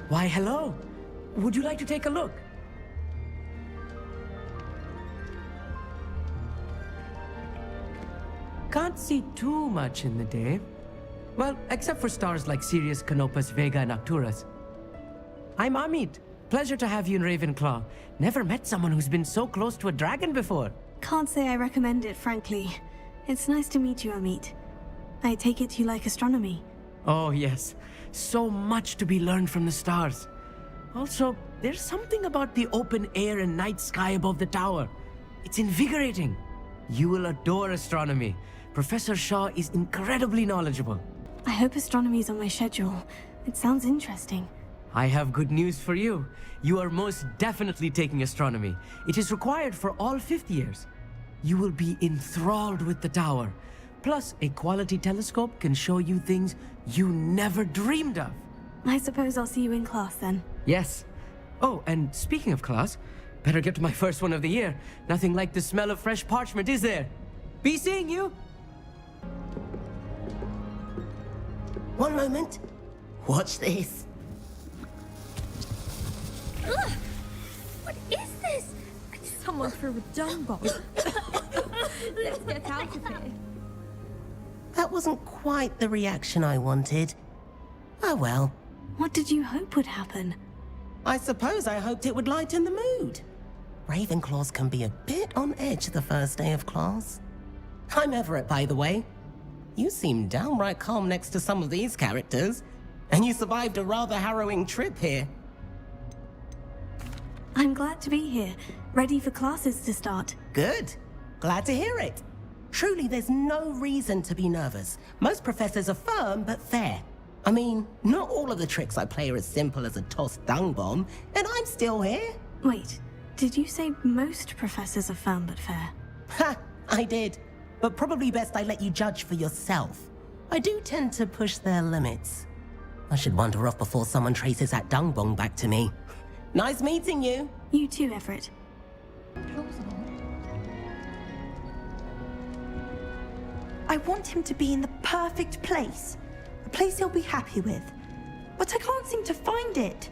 Why, hello. Would you like to take a look? Can't see too much in the day. Well, except for stars like Sirius, Canopus, Vega, and Arcturus. I'm Amit. Pleasure to have you in Ravenclaw. Never met someone who's been so close to a dragon before. Can't say I recommend it, frankly. It's nice to meet you, Amit. I take it you like astronomy. Oh, yes. So much to be learned from the stars. Also, there's something about the open air and night sky above the tower. It's invigorating. You will adore astronomy. Professor Shaw is incredibly knowledgeable. I hope astronomy's on my schedule. It sounds interesting. I have good news for you. You are most definitely taking astronomy. It is required for all fifth years. You will be enthralled with the tower. Plus, a quality telescope can show you things you never dreamed of. I suppose I'll see you in class then. Yes. Oh, and speaking of class, better get to my first one of the year. Nothing like the smell of fresh parchment, is there? Be seeing you! One moment. Watch this. Ugh! What is this? Someone threw a dung bomb. Let's get out of here. That wasn't quite the reaction I wanted. Oh well. What did you hope would happen? I suppose I hoped it would lighten the mood. Ravenclaws can be a bit on edge the first day of class. I'm Everett, by the way. You seem downright calm next to some of these characters, and you survived a rather harrowing trip here. I'm glad to be here, ready for classes to start. Good. Glad to hear it. Truly, there's no reason to be nervous. Most professors are firm but fair. I mean, not all of the tricks I play are as simple as a tossed dung bomb, and I'm still here. Wait, did you say most professors are firm but fair? Ha! I did. But probably best I let you judge for yourself. I do tend to push their limits. I should wander off before someone traces that dung bomb back to me. Nice meeting you. You too, Everett. I want him to be in the perfect place. A place he'll be happy with. But I can't seem to find it.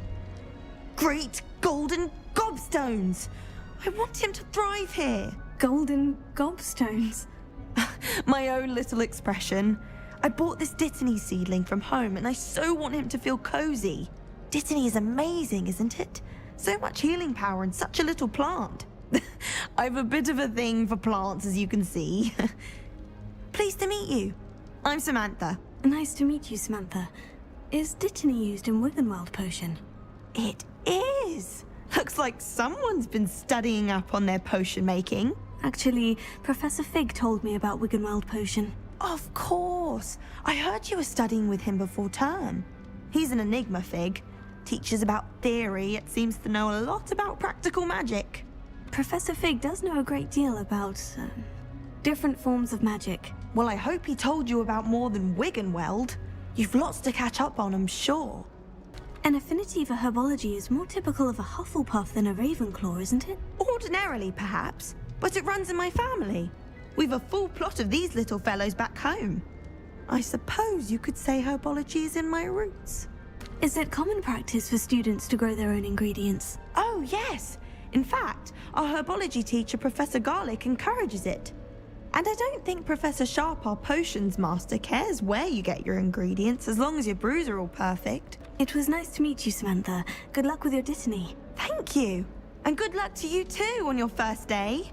Great golden gobstones! I want him to thrive here. Golden gobstones. My own little expression. I bought this Dittany seedling from home and I so want him to feel cozy. Dittany is amazing, isn't it? So much healing power in such a little plant. I've a bit of a thing for plants, as you can see. Pleased to meet you. I'm Samantha. Nice to meet you, Samantha. Is Dittany used in Wiggenweld potion? It is. Looks like someone's been studying up on their potion making. Actually, Professor Fig told me about Wiggenweld potion. Of course. I heard you were studying with him before term. He's an enigma, Fig. Teaches about theory, yet seems to know a lot about practical magic. Professor Fig does know a great deal about different forms of magic. Well, I hope he told you about more than Wiggenweld. You've lots to catch up on, I'm sure. An affinity for herbology is more typical of a Hufflepuff than a Ravenclaw, isn't it? Ordinarily, perhaps, but it runs in my family. We've a full plot of these little fellows back home. I suppose you could say herbology is in my roots. Is it common practice for students to grow their own ingredients? Oh, yes. In fact, our herbology teacher, Professor Garlick, encourages it. And I don't think Professor Sharp, our potions master, cares where you get your ingredients as long as your brews are all perfect. It was nice to meet you, Samantha. Good luck with your Dittany. Thank you. And good luck to you too on your first day.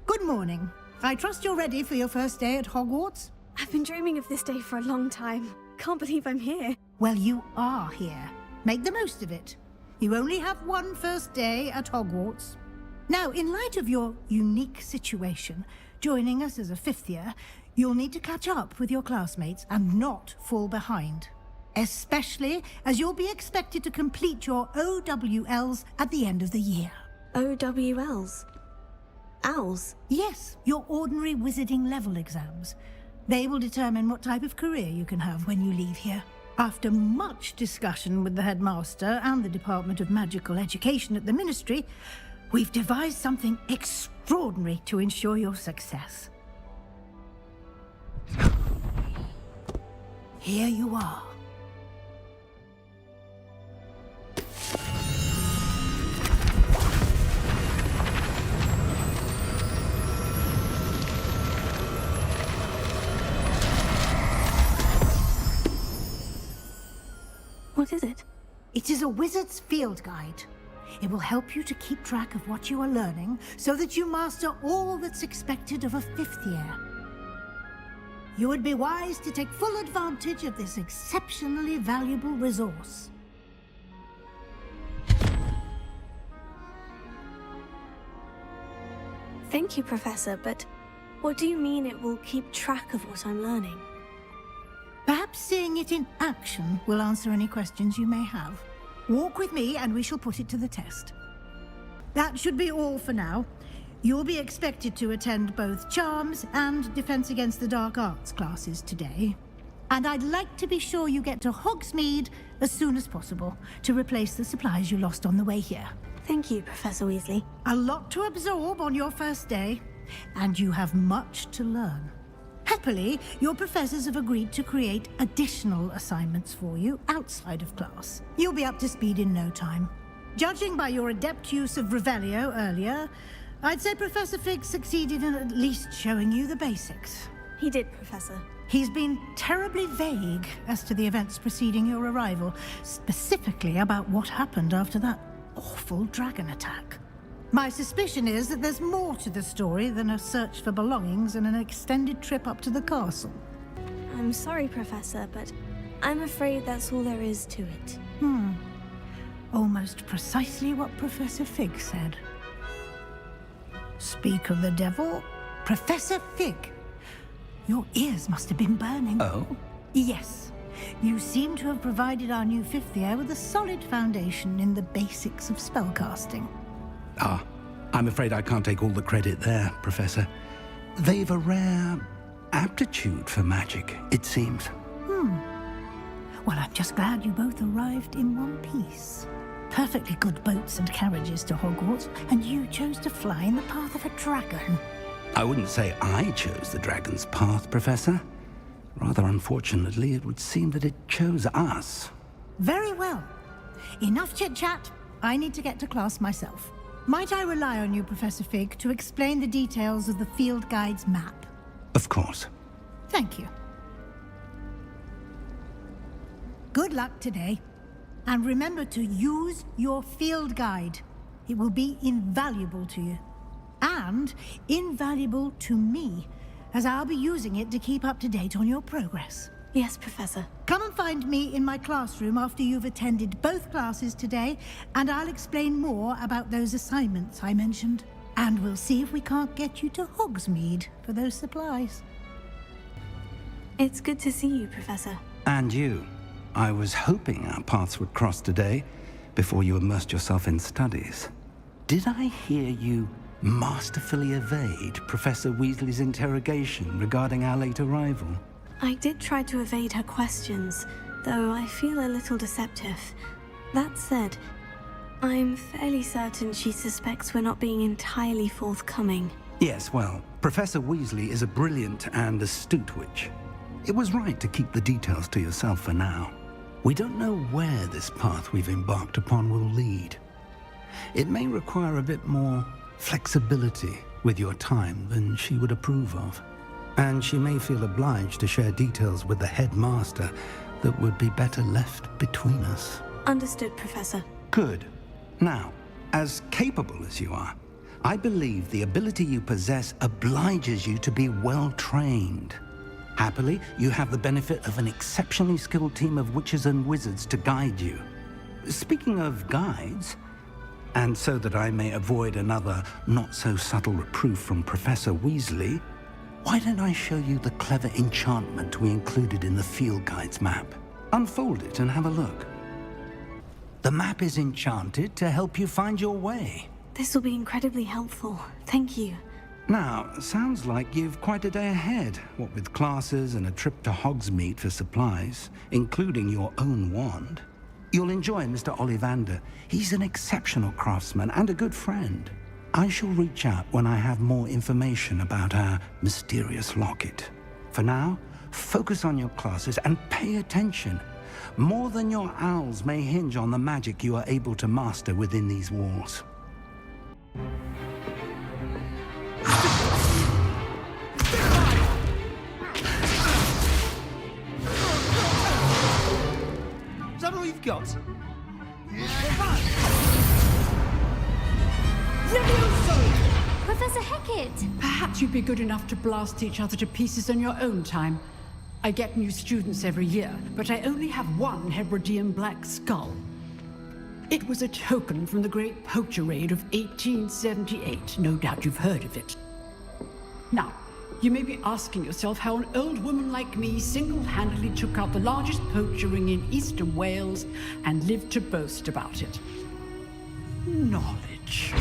Good morning. I trust you're ready for your first day at Hogwarts? I've been dreaming of this day for a long time. Can't believe I'm here. Well, you are here. Make the most of it. You only have one first day at Hogwarts. Now, in light of your unique situation, joining us as a fifth year, you'll need to catch up with your classmates and not fall behind. Especially as you'll be expected to complete your OWLs at the end of the year. OWLs? Owls? Yes, your ordinary wizarding level exams. They will determine what type of career you can have when you leave here. After much discussion with the headmaster and the Department of Magical Education at the Ministry, we've devised something extraordinary to ensure your success. Here you are. What is it? It is a wizard's field guide. It will help you to keep track of what you are learning so that you master all that's expected of a 5th year. You would be wise to take full advantage of this exceptionally valuable resource. Thank you, Professor, but what do you mean it will keep track of what I'm learning? Perhaps seeing it in action will answer any questions you may have. Walk with me and we shall put it to the test. That should be all for now. You'll be expected to attend both Charms and Defense Against the Dark Arts classes today. And I'd like to be sure you get to Hogsmeade as soon as possible to replace the supplies you lost on the way here. Thank you, Professor Weasley. A lot to absorb on your first day, and you have much to learn. Happily, your professors have agreed to create additional assignments for you outside of class. You'll be up to speed in no time. Judging by your adept use of Revelio earlier, I'd say Professor Fig succeeded in at least showing you the basics. He did, Professor. He's been terribly vague as to the events preceding your arrival, specifically about what happened after that awful dragon attack. My suspicion is that there's more to the story than a search for belongings and an extended trip up to the castle. I'm sorry, Professor, but I'm afraid that's all there is to it. Almost precisely what Professor Fig said. Speak of the devil, Professor Fig. Your ears must have been burning. Oh? Yes. You seem to have provided our new 5th year with a solid foundation in the basics of spellcasting. Ah, I'm afraid I can't take all the credit there, Professor. They've a rare aptitude for magic, it seems. Well, I'm just glad you both arrived in one piece. Perfectly good boats and carriages to Hogwarts, and you chose to fly in the path of a dragon. I wouldn't say I chose the dragon's path, Professor. Rather unfortunately, it would seem that it chose us. Very well. Enough chit-chat. I need to get to class myself. Might I rely on you, Professor Fig, to explain the details of the field guide's map? Of course. Thank you. Good luck today. And remember to use your field guide. It will be invaluable to you. And invaluable to me, as I'll be using it to keep up to date on your progress. Yes, Professor. Come and find me in my classroom after you've attended both classes today, and I'll explain more about those assignments I mentioned. And we'll see if we can't get you to Hogsmeade for those supplies. It's good to see you, Professor. And you. I was hoping our paths would cross today, before you immersed yourself in studies. Did I hear you masterfully evade Professor Weasley's interrogation regarding our late arrival? I did try to evade her questions, though I feel a little deceptive. That said, I'm fairly certain she suspects we're not being entirely forthcoming. Yes, well, Professor Weasley is a brilliant and astute witch. It was right to keep the details to yourself for now. We don't know where this path we've embarked upon will lead. It may require a bit more flexibility with your time than she would approve of. And she may feel obliged to share details with the headmaster that would be better left between us. Understood, Professor. Good. Now, as capable as you are, I believe the ability you possess obliges you to be well trained. Happily, you have the benefit of an exceptionally skilled team of witches and wizards to guide you. Speaking of guides, and so that I may avoid another not-so-subtle reproof from Professor Weasley, why don't I show you the clever enchantment we included in the field guide's map? Unfold it and have a look. The map is enchanted to help you find your way. This will be incredibly helpful. Thank you. Now, sounds like you've quite a day ahead, what with classes and a trip to Hogsmeade for supplies, including your own wand. You'll enjoy Mr. Ollivander. He's an exceptional craftsman and a good friend. I shall reach out when I have more information about our mysterious locket. For now, focus on your classes and pay attention. More than your owls may hinge on the magic you are able to master within these walls. Is that all you've I've got. Professor Hecat! Perhaps you'd be good enough to blast each other to pieces on your own time. I get new students every year, but I only have one Hebridean black skull. It was a token from the Great Poacher Raid of 1878. No doubt you've heard of it. Now, you may be asking yourself how an old woman like me single-handedly took out the largest poacher ring in eastern Wales and lived to boast about it. Knowledge.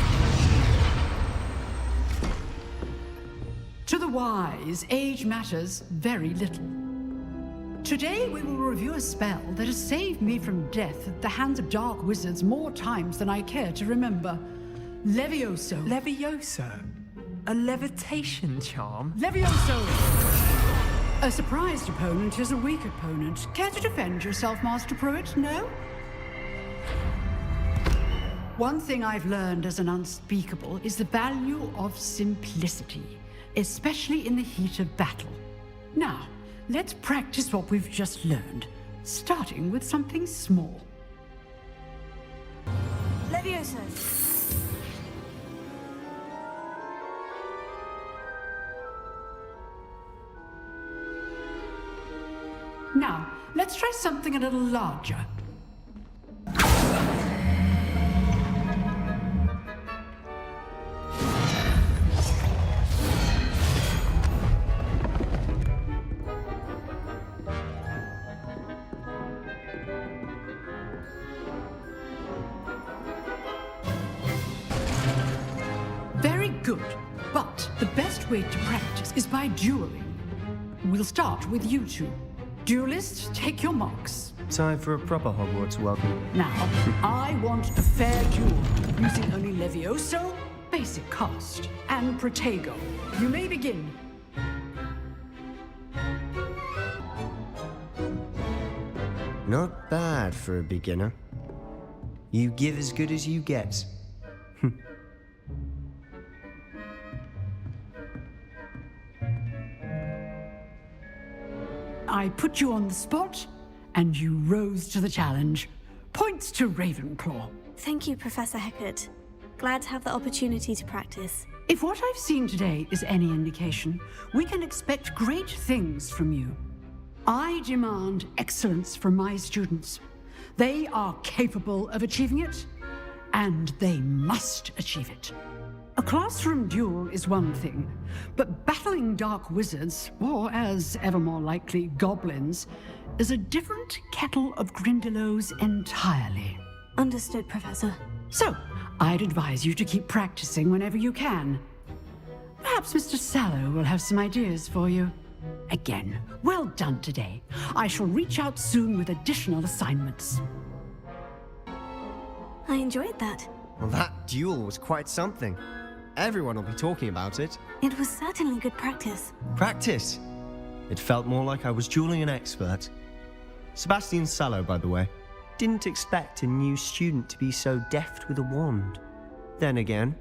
To the wise, age matters very little. Today we will review a spell that has saved me from death at the hands of dark wizards more times than I care to remember. Levioso. Levioso? A levitation charm? Levioso! A surprised opponent is a weak opponent. Care to defend yourself, Master Pruitt? No? One thing I've learned as an unspeakable is the value of simplicity, especially in the heat of battle. Now, let's practice what we've just learned, starting with something small. Levioso. Now, let's try something a little larger. Very good, but the best way to practice is by dueling. We'll start with you two. Duelists, take your marks. Time for a proper Hogwarts welcome. Now, I want a fair duel, using only Levioso, basic cast, and Protego. You may begin. Not bad for a beginner. You give as good as you get. I put you on the spot, and you rose to the challenge. Points to Ravenclaw. Thank you, Professor Hecat. Glad to have the opportunity to practice. If what I've seen today is any indication, we can expect great things from you. I demand excellence from my students. They are capable of achieving it, and they must achieve it. A classroom duel is one thing, but battling dark wizards, or as ever more likely, goblins, is a different kettle of Grindylows entirely. Understood, Professor. So, I'd advise you to keep practicing whenever you can. Perhaps Mr. Sallow will have some ideas for you. Again, well done today. I shall reach out soon with additional assignments. I enjoyed that. Well, that duel was quite something. Everyone will be talking about it. It was certainly good practice. Practice? It felt more like I was dueling an expert. Sebastian Sallow, by the way. Didn't expect a new student to be so deft with a wand. Then again,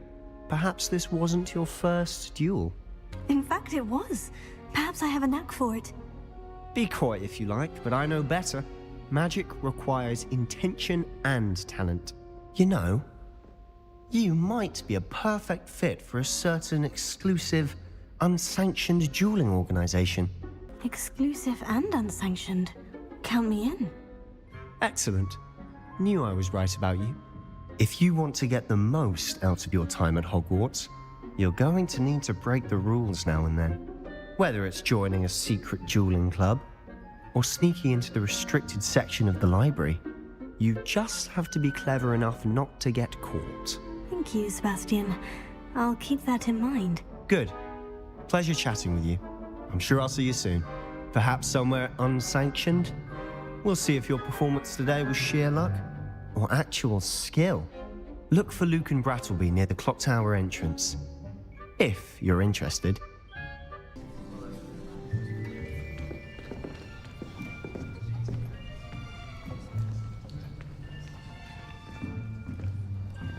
perhaps this wasn't your first duel. In fact, it was. Perhaps I have a knack for it. Be coy if you like, but I know better. Magic requires intention and talent. You know, you might be a perfect fit for a certain exclusive, unsanctioned dueling organization. Exclusive and unsanctioned. Count me in. Excellent. Knew I was right about you. If you want to get the most out of your time at Hogwarts, you're going to need to break the rules now and then. Whether it's joining a secret dueling club, or sneaking into the restricted section of the library, you just have to be clever enough not to get caught. Thank you, Sebastian. I'll keep that in mind. Good. Pleasure chatting with you. I'm sure I'll see you soon. Perhaps somewhere unsanctioned? We'll see if your performance today was sheer luck or actual skill. Look for Luke and Brattleby near the clock tower entrance. If you're interested.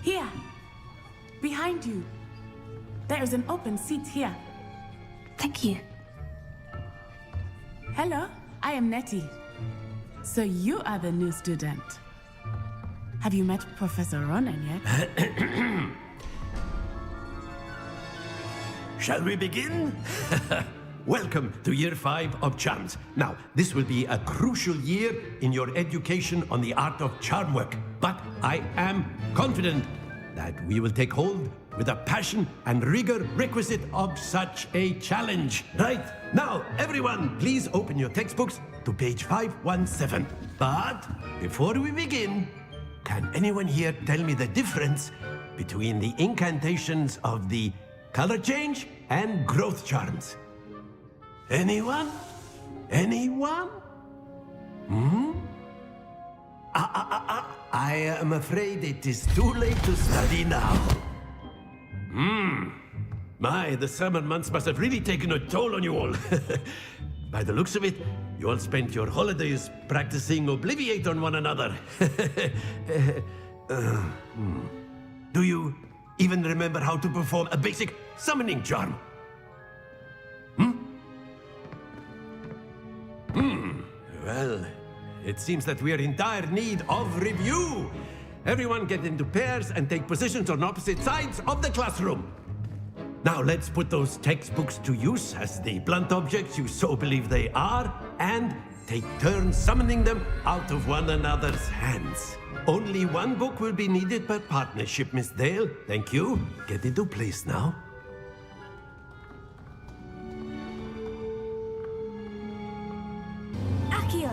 Here, behind you. There is an open seat here. Thank you. Hello, I am Nettie. So you are the new student. Have you met Professor Ronan yet? Shall we begin? Welcome to Year 5 of Charms. Now, this will be a crucial year in your education on the art of charm work. But I am confident that we will take hold with the passion and rigor requisite of such a challenge. Right, now, everyone, please open your textbooks to page 517. But before we begin, can anyone here tell me the difference between the incantations of the color change and growth charms? Anyone? Anyone? I am afraid it is too late to study now. My, the summer months must have really taken a toll on you all. By the looks of it, you all spent your holidays practicing Obliviate on one another. Do you even remember how to perform a basic summoning charm? Well, it seems that we are in dire need of review. Everyone get into pairs and take positions on opposite sides of the classroom. Now let's put those textbooks to use as the blunt objects you so believe they are, and take turns summoning them out of one another's hands. Only one book will be needed per partnership, Miss Dale. Thank you. Get into place now. Akio!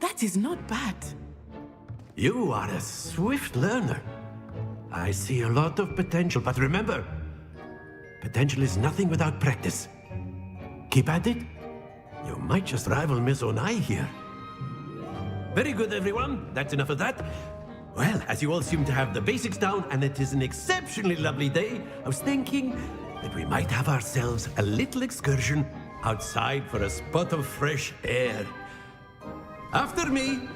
That is not bad. You are a swift learner. I see a lot of potential, but remember, potential is nothing without practice. Keep at it. You might just rival Miss Onai here. Very good, everyone. That's enough of that. Well, as you all seem to have the basics down, and it is an exceptionally lovely day, I was thinking that we might have ourselves a little excursion outside for a spot of fresh air. After me.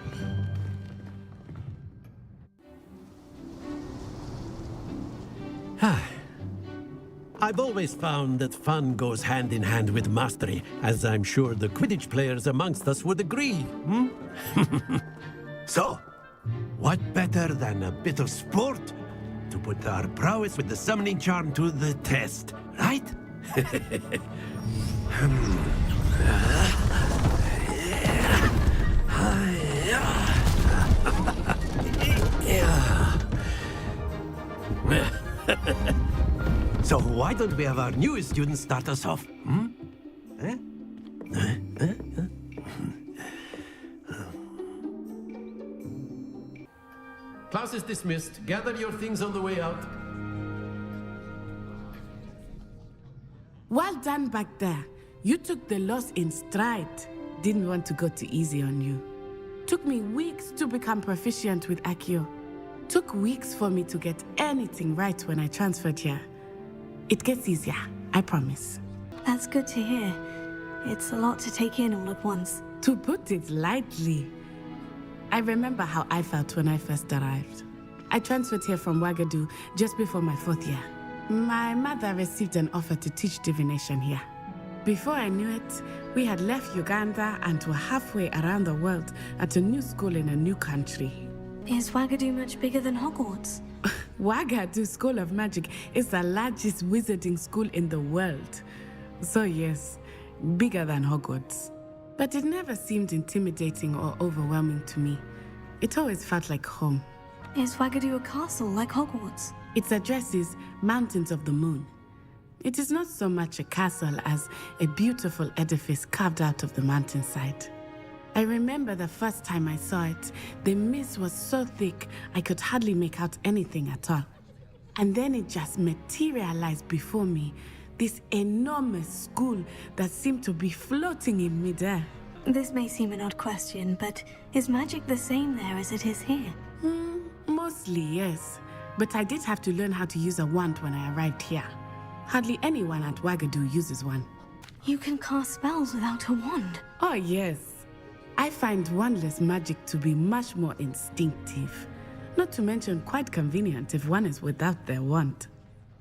I've always found that fun goes hand in hand with mastery, as I'm sure the Quidditch players amongst us would agree. So, what better than a bit of sport to put our prowess with the summoning charm to the test, right? So why don't we have our newest student start us off? Class is dismissed. Gather your things on the way out. Well done back there. You took the loss in stride. Didn't want to go too easy on you. Took me weeks to become proficient with Akio. Took weeks for me to get anything right when I transferred here. It gets easier, I promise. That's good to hear. It's a lot to take in all at once. To put it lightly, I remember how I felt when I first arrived. I transferred here from Wagadu just before my 4th year. My mother received an offer to teach divination here. Before I knew it, we had left Uganda and were halfway around the world at a new school in a new country. Is Wagadu much bigger than Hogwarts? Wagadu School of Magic is the largest wizarding school in the world. So yes, bigger than Hogwarts. But it never seemed intimidating or overwhelming to me. It always felt like home. Is Wagadu a castle like Hogwarts? Its address is Mountains of the Moon. It is not so much a castle as a beautiful edifice carved out of the mountainside. I remember the first time I saw it, the mist was so thick I could hardly make out anything at all. And then it just materialized before me, this enormous school that seemed to be floating in midair. This may seem an odd question, but is magic the same there as it is here? Mostly, yes. But I did have to learn how to use a wand when I arrived here. Hardly anyone at Wagadu uses one. You can cast spells without a wand? Oh, yes. I find wandless magic to be much more instinctive. Not to mention quite convenient if one is without their wand.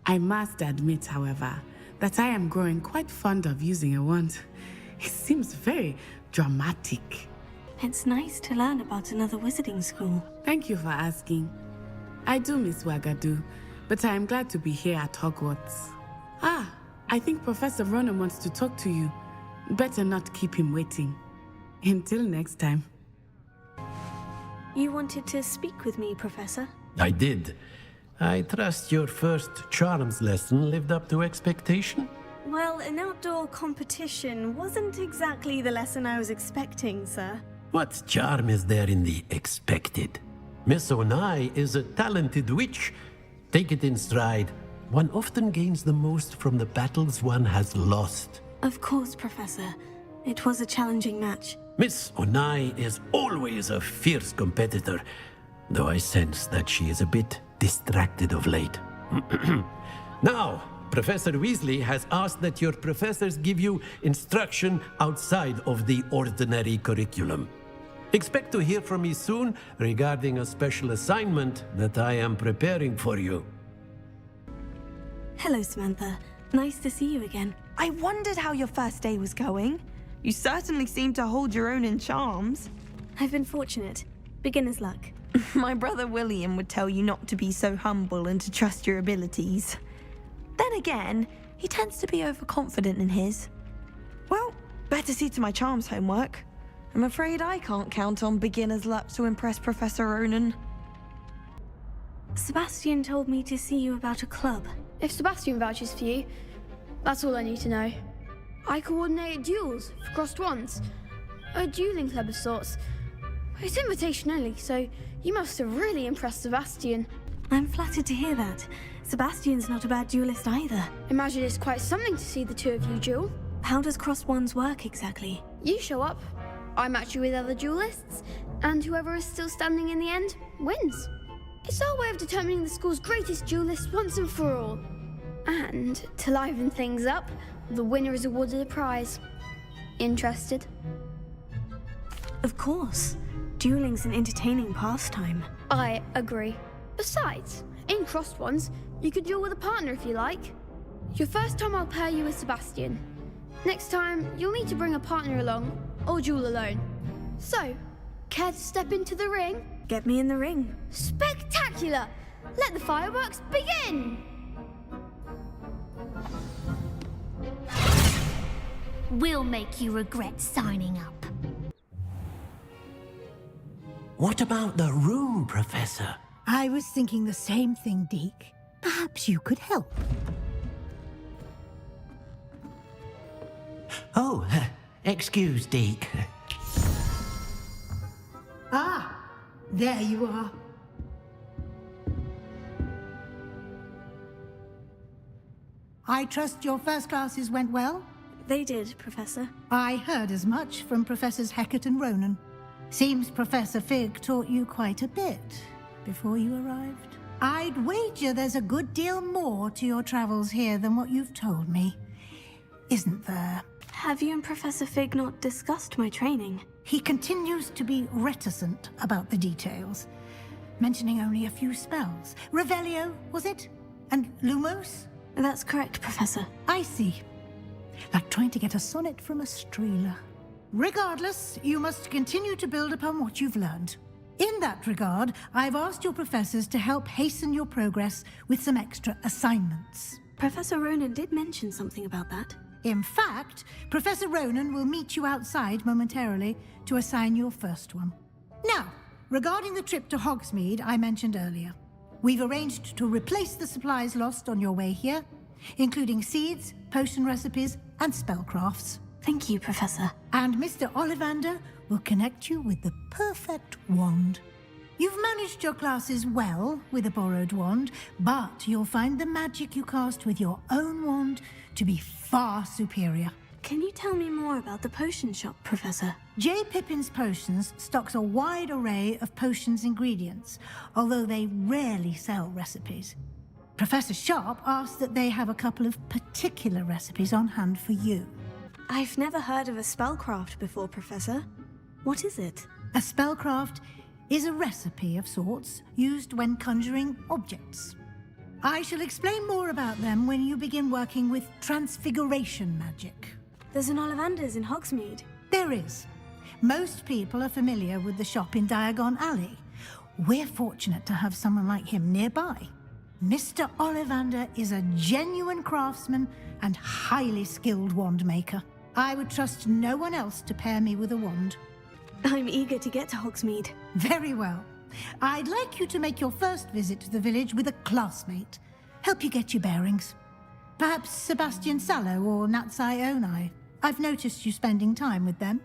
I must admit, however, that I am growing quite fond of using a wand. It seems very dramatic. It's nice to learn about another wizarding school. Thank you for asking. I do miss Wagadu, but I am glad to be here at Hogwarts. Ah, I think Professor Ronan wants to talk to you. Better not keep him waiting. Until next time. You wanted to speak with me, Professor? I did. I trust your first charms lesson lived up to expectation? Well, an outdoor competition wasn't exactly the lesson I was expecting, sir. What charm is there in the expected? Miss Onai is a talented witch. Take it in stride. One often gains the most from the battles one has lost. Of course, Professor. It was a challenging match. Miss Onai is always a fierce competitor, though I sense that she is a bit distracted of late. Now, Professor Weasley has asked that your professors give you instruction outside of the ordinary curriculum. Expect to hear from me soon regarding a special assignment that I am preparing for you. Hello, Samantha. Nice to see you again. I wondered how your first day was going. You certainly seem to hold your own in charms. I've been fortunate. Beginner's luck. My brother William would tell you not to be so humble and to trust your abilities. Then again, he tends to be overconfident in his. Well, better see to my charms homework. I'm afraid I can't count on beginner's luck to impress Professor Ronan. Sebastian told me to see you about a club. If Sebastian vouches for you, that's all I need to know. I coordinate duels for crossed wands. A dueling club of sorts. It's invitation only, so you must have really impressed Sebastian. I'm flattered to hear that. Sebastian's not a bad duelist either. Imagine it's quite something to see the two of you duel. How does crossed wands work exactly? You show up, I match you with other duelists, and whoever is still standing in the end wins. It's our way of determining the school's greatest duelist once and for all. And to liven things up, the winner is awarded a prize. Interested? Of course. Dueling's an entertaining pastime. I agree. Besides, in crossed ones, you could duel with a partner if you like. Your first time I'll pair you with Sebastian. Next time, you'll need to bring a partner along, or duel alone. So, care to step into the ring? Get me in the ring. Spectacular! Let the fireworks begin! We'll make you regret signing up. What about the room, Professor? I was thinking the same thing, Deke. Perhaps you could help. Oh, excuse, Deke. Ah, there you are. I trust your first classes went well? They did, Professor. I heard as much from Professors Hecat and Ronan. Seems Professor Fig taught you quite a bit before you arrived. I'd wager there's a good deal more to your travels here than what you've told me. Isn't there? Have you and Professor Fig not discussed my training? He continues to be reticent about the details, mentioning only a few spells. Revelio, was it? And Lumos? That's correct, Professor. I see. Like trying to get a sonnet from a streeler. Regardless, you must continue to build upon what you've learned. In that regard, I've asked your professors to help hasten your progress with some extra assignments. Professor Ronan did mention something about that. In fact, Professor Ronan will meet you outside momentarily to assign your first one. Now, regarding the trip to Hogsmeade I mentioned earlier, we've arranged to replace the supplies lost on your way here, including seeds, potion recipes, and spellcrafts. Thank you, Professor. And Mr. Ollivander will connect you with the perfect wand. You've managed your classes well with a borrowed wand, but you'll find the magic you cast with your own wand to be far superior. Can you tell me more about the potion shop, Professor? J. Pippin's Potions stocks a wide array of potions ingredients, although they rarely sell recipes. Professor Sharp asked that they have a couple of particular recipes on hand for you. I've never heard of a spellcraft before, Professor. What is it? A spellcraft is a recipe of sorts used when conjuring objects. I shall explain more about them when you begin working with transfiguration magic. There's an Ollivander's in Hogsmeade. There is, Most people are familiar with the shop in Diagon Alley. We're fortunate to have someone like him nearby. Mr. Ollivander is a genuine craftsman and highly skilled wand maker. I would trust no one else to pair me with a wand. I'm eager to get to Hogsmeade. Very well. I'd like you to make your first visit to the village with a classmate. Help you get your bearings. Perhaps Sebastian Sallow or Natsai Onai. I've noticed you spending time with them.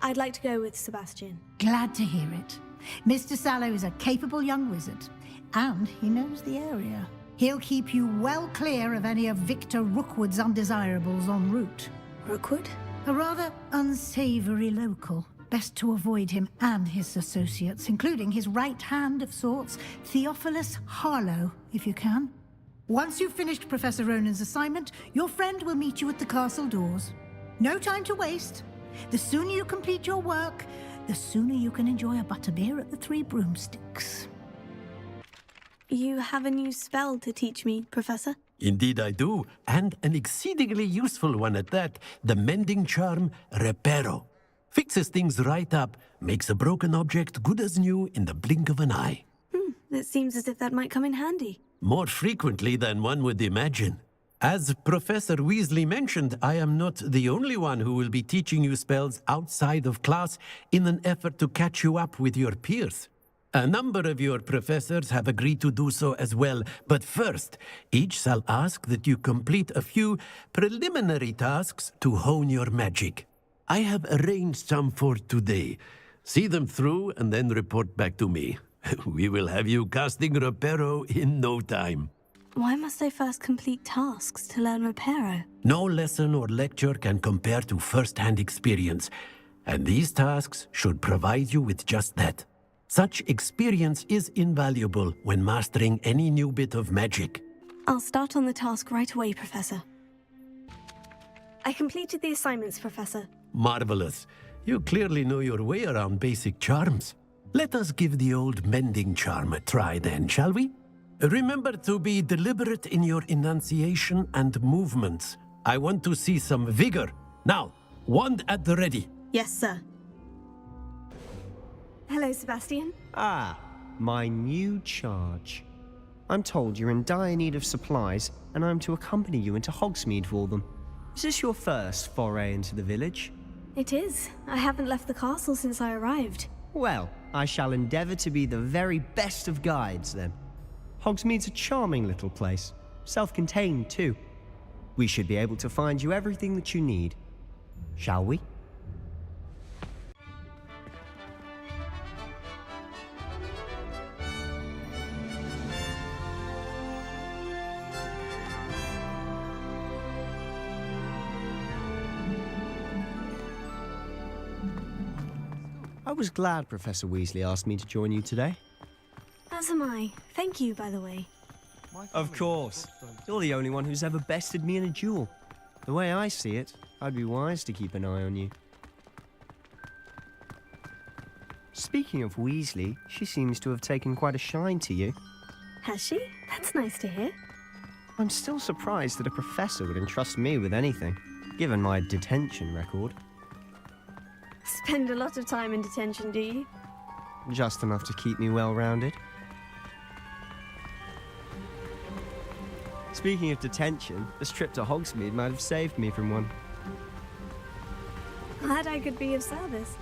I'd like to go with Sebastian. Glad to hear it. Mr. Sallow is a capable young wizard, and he knows the area. He'll keep you well clear of any of Victor Rookwood's undesirables en route. Rookwood? A rather unsavory local. Best to avoid him and his associates, including his right hand of sorts, Theophilus Harlow, if you can. Once you've finished Professor Ronan's assignment, your friend will meet you at the castle doors. No time to waste. The sooner you complete your work, the sooner you can enjoy a butterbeer at the Three Broomsticks. You have a new spell to teach me, Professor? Indeed I do, and an exceedingly useful one at that, the mending charm Reparo. Fixes things right up, makes a broken object good as new in the blink of an eye. It seems as if that might come in handy. More frequently than one would imagine. As Professor Weasley mentioned, I am not the only one who will be teaching you spells outside of class in an effort to catch you up with your peers. A number of your professors have agreed to do so as well, but first, each shall ask that you complete a few preliminary tasks to hone your magic. I have arranged some for today. See them through and then report back to me. We will have you casting Reparo in no time. Why must I first complete tasks to learn Reparo? No lesson or lecture can compare to first-hand experience, and these tasks should provide you with just that. Such experience is invaluable when mastering any new bit of magic. I'll start on the task right away, Professor. I completed the assignments, Professor. Marvelous. You clearly know your way around basic charms. Let us give the old mending charm a try then, shall we? Remember to be deliberate in your enunciation and movements. I want to see some vigor. Now, wand at the ready. Yes, sir. Hello, Sebastian. Ah, my new charge. I'm told you're in dire need of supplies, and I'm to accompany you into Hogsmeade for them. Is this your first foray into the village? It is. I haven't left the castle since I arrived. Well, I shall endeavour to be the very best of guides, then. Hogsmeade's a charming little place. Self-contained, too. We should be able to find you everything that you need. Shall we? I was glad Professor Weasley asked me to join you today. As am I. Thank you, by the way. Of course. You're the only one who's ever bested me in a duel. The way I see it, I'd be wise to keep an eye on you. Speaking of Weasley, she seems to have taken quite a shine to you. Has she? That's nice to hear. I'm still surprised that a professor would entrust me with anything, given my detention record. Spend a lot of time in detention, do you? Just enough to keep me well-rounded. Speaking of detention, this trip to Hogsmeade might have saved me from one. Glad I could be of service.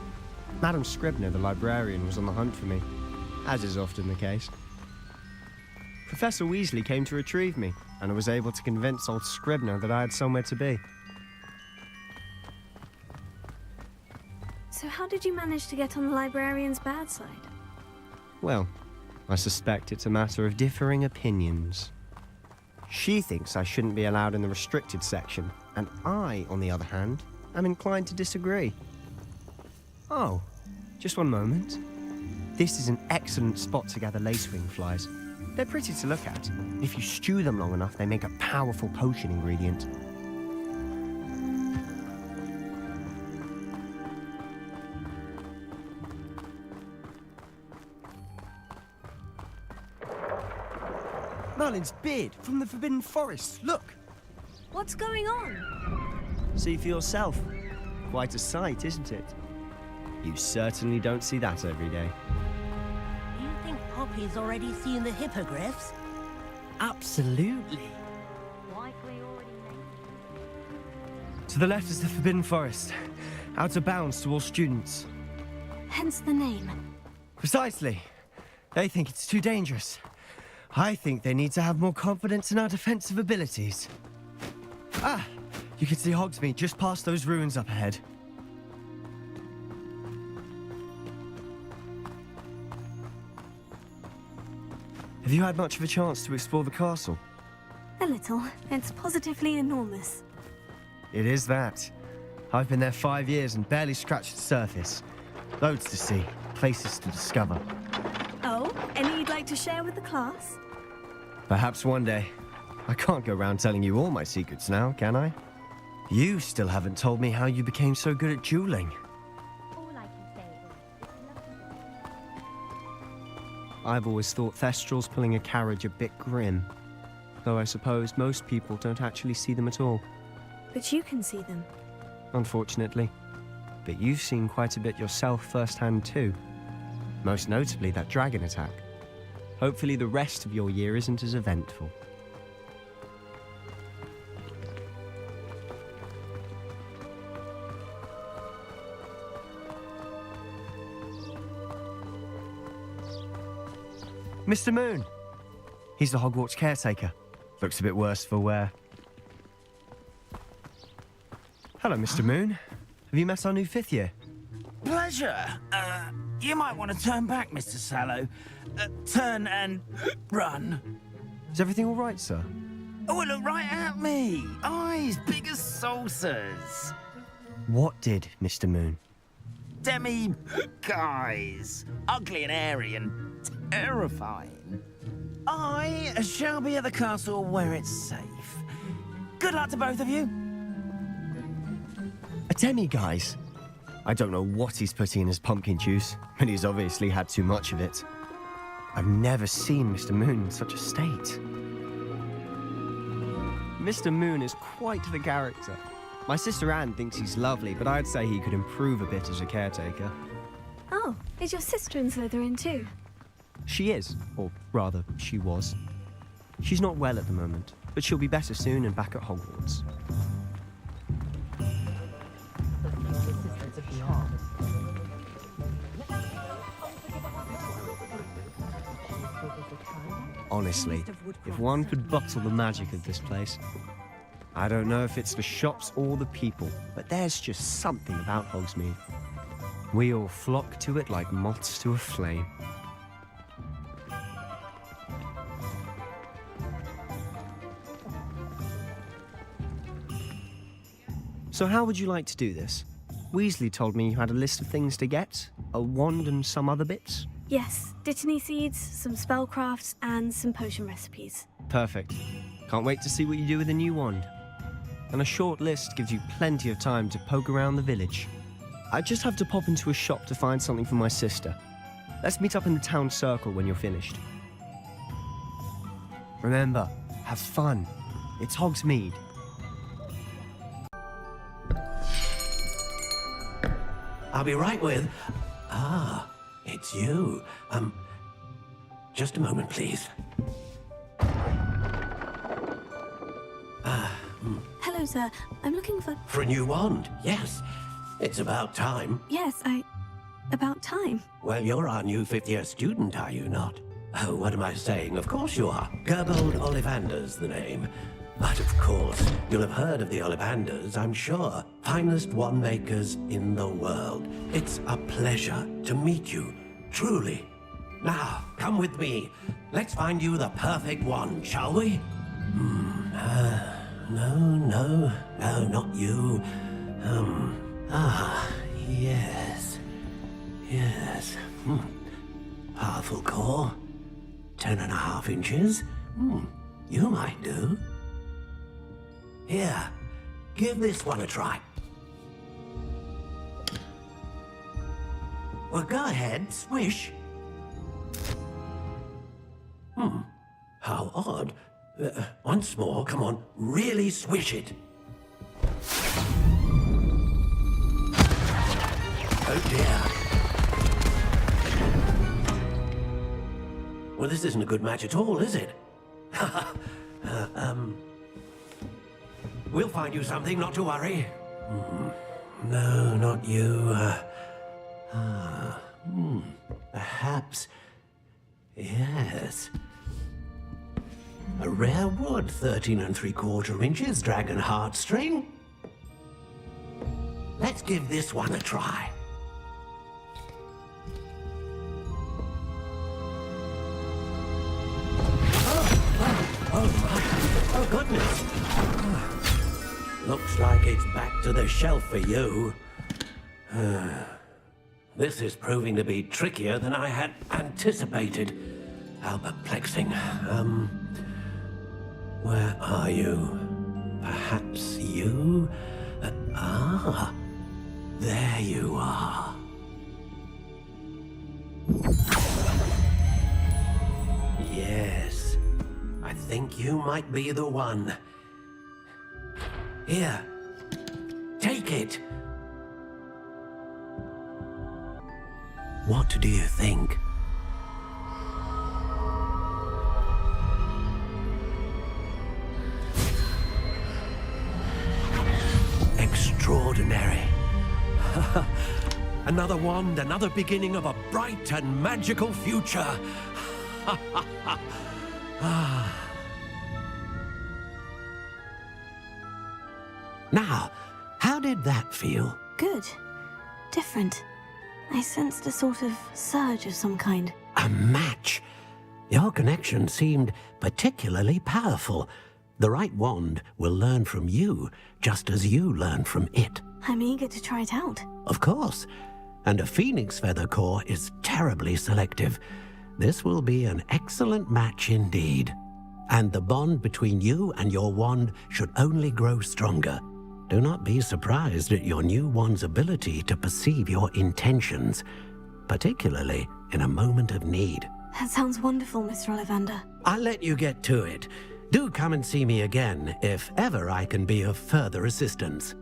Madam Scribner, the librarian, was on the hunt for me, as is often the case. Professor Weasley came to retrieve me, and I was able to convince old Scribner that I had somewhere to be. So how did you manage to get on the librarian's bad side? Well, I suspect it's a matter of differing opinions. She thinks I shouldn't be allowed in the restricted section, and I, on the other hand, am inclined to disagree. Oh, just one moment. This is an excellent spot to gather lacewing flies. They're pretty to look at. If you stew them long enough, they make a powerful potion ingredient. Merlin's beard from the Forbidden Forest. Look! What's going on? See for yourself. Quite a sight, isn't it? You certainly don't see that every day. Do you think Poppy's already seen the hippogriffs? Absolutely. To the left is the Forbidden Forest, out of bounds to all students. Hence the name. Precisely. They think it's too dangerous. I think they need to have more confidence in our defensive abilities. Ah, you can see Hogsmeade just past those ruins up ahead. Have you had much of a chance to explore the castle? A little. It's positively enormous. It is that. I've been there 5 years and barely scratched the surface. Loads to see, places to discover. Oh, any you'd like to share with the class? Perhaps one day. I can't go around telling you all my secrets now, can I? You still haven't told me how you became so good at dueling. I've always thought Thestrals pulling a carriage a bit grim. Though I suppose most people don't actually see them at all. But you can see them. Unfortunately. But you've seen quite a bit yourself firsthand too. Most notably that dragon attack. Hopefully the rest of your year isn't as eventful. Mr. Moon! He's the Hogwarts caretaker. Looks a bit worse for wear. Hello, Mr. Moon. Have you met our new 5th year? Pleasure. You might want to turn back, Mr. Sallow. Turn and run. Is everything all right, sir? Oh, look right at me. Eyes big as saucers. What did, Mr. Moon? Guys. Ugly and airy and terrifying. I shall be at the castle where it's safe. Good luck to both of you. A demi-guise? I don't know what he's putting in his pumpkin juice, but he's obviously had too much of it. I've never seen Mr. Moon in such a state. Mr. Moon is quite the character. My sister Anne thinks he's lovely, but I'd say he could improve a bit as a caretaker. Oh, is your sister in Slytherin too? She is, or rather, she was. She's not well at the moment, but she'll be better soon and back at Hogwarts. Honestly, if one could bottle the magic of this place. I don't know if it's the shops or the people, but there's just something about Hogsmeade. We all flock to it like moths to a flame. So how would you like to do this? Weasley told me you had a list of things to get, a wand and some other bits. Yes, Dittany seeds, some spellcrafts, and some potion recipes. Perfect. Can't wait to see what you do with the new wand. And a short list gives you plenty of time to poke around the village. I just have to pop into a shop to find something for my sister. Let's meet up in the town circle when you're finished. Remember, have fun. It's Hogsmeade. I'll be right with... Ah, it's you. Just a moment, please. Hello, sir. I'm looking for... For a new wand, yes. It's about time. Yes, about time. Well, you're our new 5th year student, are you not? Oh, what am I saying? Of course you are. Gerbold Ollivander's the name. But of course, you'll have heard of the Ollivanders, I'm sure. Finest wand makers in the world. It's a pleasure to meet you, truly. Now, come with me. Let's find you the perfect wand, shall we? No, not you. Yes. Powerful core. 10.5 inches. You might do. Here, give this one a try. Well, go ahead, swish. How odd. Once more, come on, really swish it. Oh dear. Well, this isn't a good match at all, is it? We'll find you something, not to worry. No, not you. Perhaps. Yes. A rare wood, 13 3/4 inches, dragon heartstring. Let's give this one a try. Oh my. Oh, goodness. Looks like it's back to the shelf for you. This is proving to be trickier than I had anticipated. How perplexing. Where are you? Perhaps you? There you are. Yes, I think you might be the one. Here, take it. What do you think? Extraordinary. Another wand, another beginning of a bright and magical future. Now, how did that feel? Good. Different. I sensed a sort of surge of some kind. A match. Your connection seemed particularly powerful. The right wand will learn from you, just as you learn from it. I'm eager to try it out. Of course. And a phoenix feather core is terribly selective. This will be an excellent match indeed. And the bond between you and your wand should only grow stronger. Do not be surprised at your new wand's ability to perceive your intentions, particularly in a moment of need. That sounds wonderful, Mr. Ollivander. I'll let you get to it. Do come and see me again if ever I can be of further assistance.